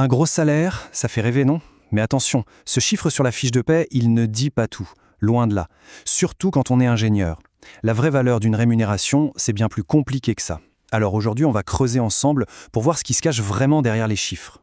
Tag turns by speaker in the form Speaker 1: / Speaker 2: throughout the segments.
Speaker 1: Un gros salaire, ça fait rêver, non? Mais attention, ce chiffre sur la fiche de paie, il ne dit pas tout. Loin de là. Surtout quand on est ingénieur. La vraie valeur d'une rémunération, c'est bien plus compliqué que ça. Alors aujourd'hui, on va creuser ensemble pour voir ce qui se cache vraiment derrière les chiffres.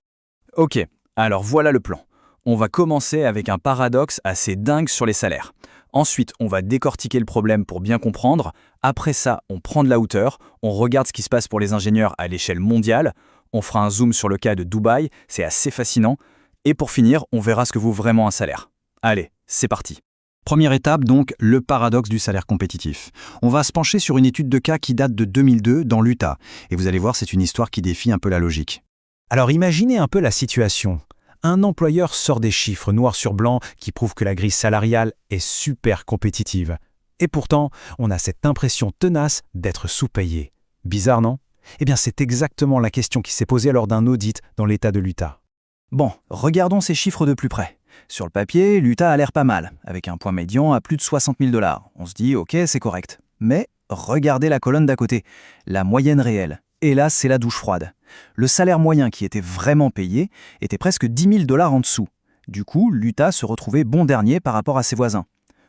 Speaker 2: Ok, alors voilà le plan. On va commencer avec un paradoxe assez dingue sur les salaires. Ensuite, on va décortiquer le problème pour bien comprendre. Après ça, on prend de la hauteur, on regarde ce qui se passe pour les ingénieurs à l'échelle mondiale. On fera un zoom sur le cas de Dubaï, c'est assez fascinant. Et pour finir, on verra ce que vaut vraiment un salaire. Allez, c'est parti.
Speaker 3: Première étape donc, le paradoxe du salaire compétitif. On va se pencher sur une étude de cas qui date de 2002 dans l'Utah. Et vous allez voir, c'est une histoire qui défie un peu la logique.
Speaker 4: Alors imaginez un peu la situation. Un employeur sort des chiffres noir sur blanc qui prouvent que la grille salariale est super compétitive. Et pourtant, on a cette impression tenace d'être sous-payé. Bizarre, non? Eh bien, c'est exactement la question qui s'est posée lors d'un audit dans l'État de l'Utah.
Speaker 2: Bon, regardons ces chiffres de plus près. Sur le papier, l'Utah a l'air pas mal, avec un point médian à plus de 60 000 $. On se dit, ok, c'est correct. Mais regardez la colonne d'à côté, la moyenne réelle. Et là, c'est la douche froide. Le salaire moyen qui était vraiment payé était presque 10 000 $ en dessous. Du coup, l'Utah se retrouvait bon dernier par rapport à ses voisins.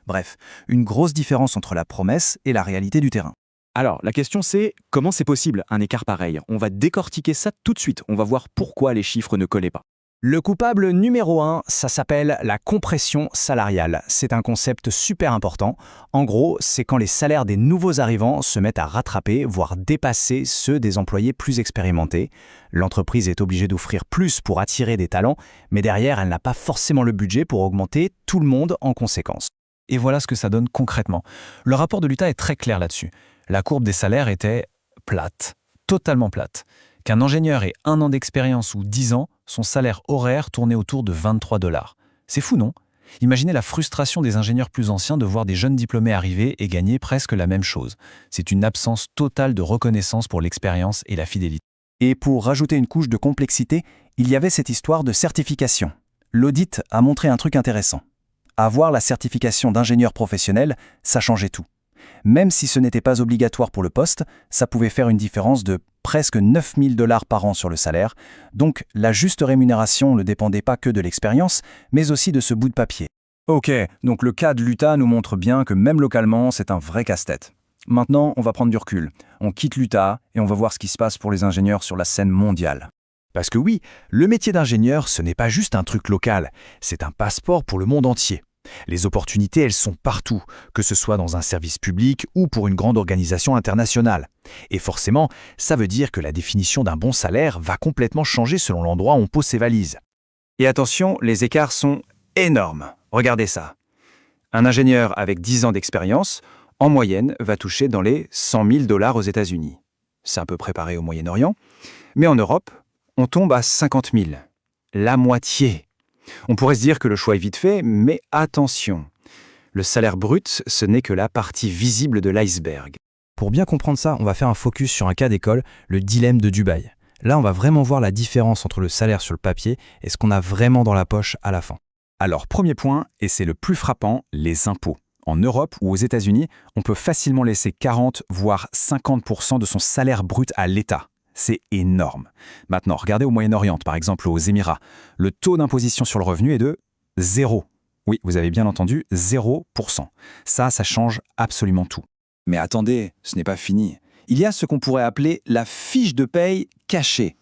Speaker 2: Bref, une grosse différence entre la promesse et la réalité du terrain.
Speaker 5: Alors, la question c'est, comment c'est possible un écart pareil? On va décortiquer ça tout de suite, on va voir pourquoi les chiffres ne collaient pas.
Speaker 4: Le coupable numéro 1, ça s'appelle la compression salariale. C'est un concept super important. En gros, c'est quand les salaires des nouveaux arrivants se mettent à rattraper, voire dépasser ceux des employés plus expérimentés. L'entreprise est obligée d'offrir plus pour attirer des talents, mais derrière, elle n'a pas forcément le budget pour augmenter tout le monde en conséquence.
Speaker 3: Et voilà ce que ça donne concrètement. Le rapport de l'Utah est très clair là-dessus. La courbe des salaires était plate, totalement plate. Qu'un ingénieur ait 1 an d'expérience ou 10 ans, son salaire horaire tournait autour de 23 $. C'est fou, non? Imaginez la frustration des ingénieurs plus anciens de voir des jeunes diplômés arriver et gagner presque la même chose. C'est une absence totale de reconnaissance pour l'expérience et la fidélité.
Speaker 1: Et pour rajouter une couche de complexité, il y avait cette histoire de certification. L'audit a montré un truc intéressant. Avoir la certification d'ingénieur professionnel, ça changeait tout. Même si ce n'était pas obligatoire pour le poste, ça pouvait faire une différence de presque 9 000 $ par an sur le salaire. Donc la juste rémunération ne dépendait pas que de l'expérience, mais aussi de ce bout de papier.
Speaker 2: Ok, donc le cas de l'Utah nous montre bien que même localement, c'est un vrai casse-tête. Maintenant, on va prendre du recul. On quitte l'Utah et on va voir ce qui se passe pour les ingénieurs sur la scène mondiale.
Speaker 4: Parce que oui, le métier d'ingénieur, ce n'est pas juste un truc local, c'est un passeport pour le monde entier. Les opportunités, elles sont partout, que ce soit dans un service public ou pour une grande organisation internationale. Et forcément, ça veut dire que la définition d'un bon salaire va complètement changer selon l'endroit où on pose ses valises.
Speaker 2: Et attention, les écarts sont énormes. Regardez ça. Un ingénieur avec 10 ans d'expérience, en moyenne, va toucher dans les 100 000 $ aux États-Unis. C'est un peu préparé au Moyen-Orient. Mais en Europe, on tombe à 50 000. La moitié. On pourrait se dire que le choix est vite fait, mais attention. Le salaire brut, ce n'est que la partie visible de l'iceberg.
Speaker 4: Pour bien comprendre ça, on va faire un focus sur un cas d'école, le dilemme de Dubaï. Là, on va vraiment voir la différence entre le salaire sur le papier et ce qu'on a vraiment dans la poche à la fin.
Speaker 5: Alors, premier point, et c'est le plus frappant, les impôts. En Europe ou aux États-Unis, on peut facilement laisser 40 voire 50% de son salaire brut à l'État. C'est énorme. Maintenant, regardez au Moyen-Orient, par exemple aux Émirats. Le taux d'imposition sur le revenu est de 0. Oui, vous avez bien entendu, 0%. Ça change absolument tout.
Speaker 2: Mais attendez, ce n'est pas fini. Il y a ce qu'on pourrait appeler la fiche de paye cachée.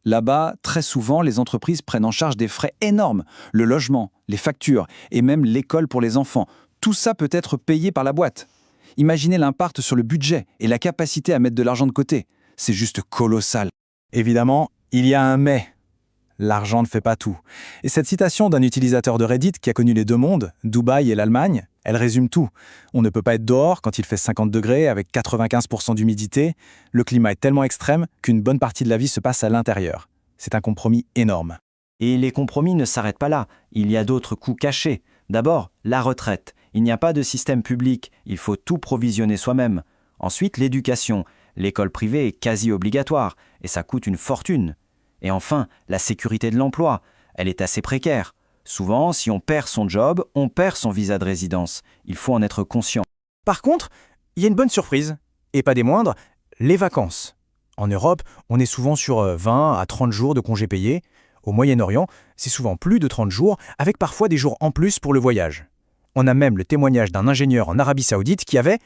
Speaker 2: Là-bas, très souvent, les entreprises prennent en charge des frais énormes. Le logement, les factures et même l'école pour les enfants. Tout ça peut être payé par la boîte. Imaginez l'impact sur le budget et la capacité à mettre de l'argent de côté. C'est juste colossal.
Speaker 4: Évidemment, il y a un mais. L'argent ne fait pas tout. Et cette citation d'un utilisateur de Reddit qui a connu les deux mondes, Dubaï et l'Allemagne, elle résume tout. On ne peut pas être dehors quand il fait 50 degrés avec 95% d'humidité. Le climat est tellement extrême qu'une bonne partie de la vie se passe à l'intérieur. C'est un compromis énorme.
Speaker 6: Et les compromis ne s'arrêtent pas là. Il y a d'autres coûts cachés. D'abord, la retraite. Il n'y a pas de système public. Il faut tout provisionner soi-même. Ensuite, l'éducation. L'école privée est quasi obligatoire et ça coûte une fortune. Et enfin, la sécurité de l'emploi. Elle est assez précaire. Souvent, si on perd son job, on perd son visa de résidence. Il faut en être conscient.
Speaker 4: Par contre, il y a une bonne surprise, et pas des moindres, les vacances. En Europe, on est souvent sur 20 à 30 jours de congés payés. Au Moyen-Orient, c'est souvent plus de 30 jours, avec parfois des jours en plus pour le voyage. On a même le témoignage d'un ingénieur en Arabie Saoudite qui avait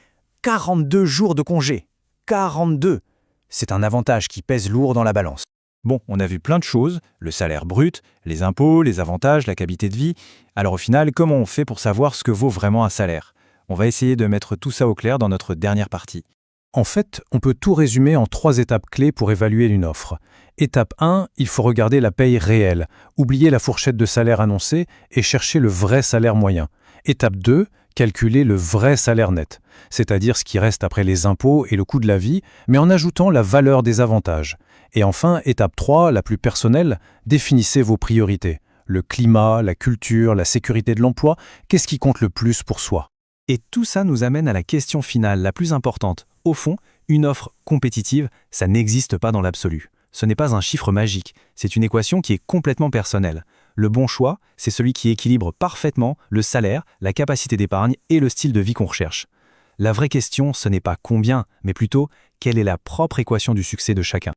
Speaker 4: 42 jours de congé. 42! C'est un avantage qui pèse lourd dans la balance.
Speaker 5: Bon, on a vu plein de choses, le salaire brut, les impôts, les avantages, la qualité de vie. Alors au final, comment on fait pour savoir ce que vaut vraiment un salaire? On va essayer de mettre tout ça au clair dans notre dernière partie.
Speaker 3: En fait, on peut tout résumer en 3 étapes clés pour évaluer une offre. Étape 1, il faut regarder la paye réelle, oublier la fourchette de salaire annoncée et chercher le vrai salaire moyen. Étape 2, calculer le vrai salaire net, c'est-à-dire ce qui reste après les impôts et le coût de la vie, mais en ajoutant la valeur des avantages. Et enfin, étape 3, la plus personnelle, définissez vos priorités. Le climat, la culture, la sécurité de l'emploi, qu'est-ce qui compte le plus pour soi?
Speaker 2: Et tout ça nous amène à la question finale, la plus importante. Au fond, une offre compétitive, ça n'existe pas dans l'absolu. Ce n'est pas un chiffre magique, c'est une équation qui est complètement personnelle. Le bon choix, c'est celui qui équilibre parfaitement le salaire, la capacité d'épargne et le style de vie qu'on recherche. La vraie question, ce n'est pas combien, mais plutôt quelle est la propre équation du succès de chacun.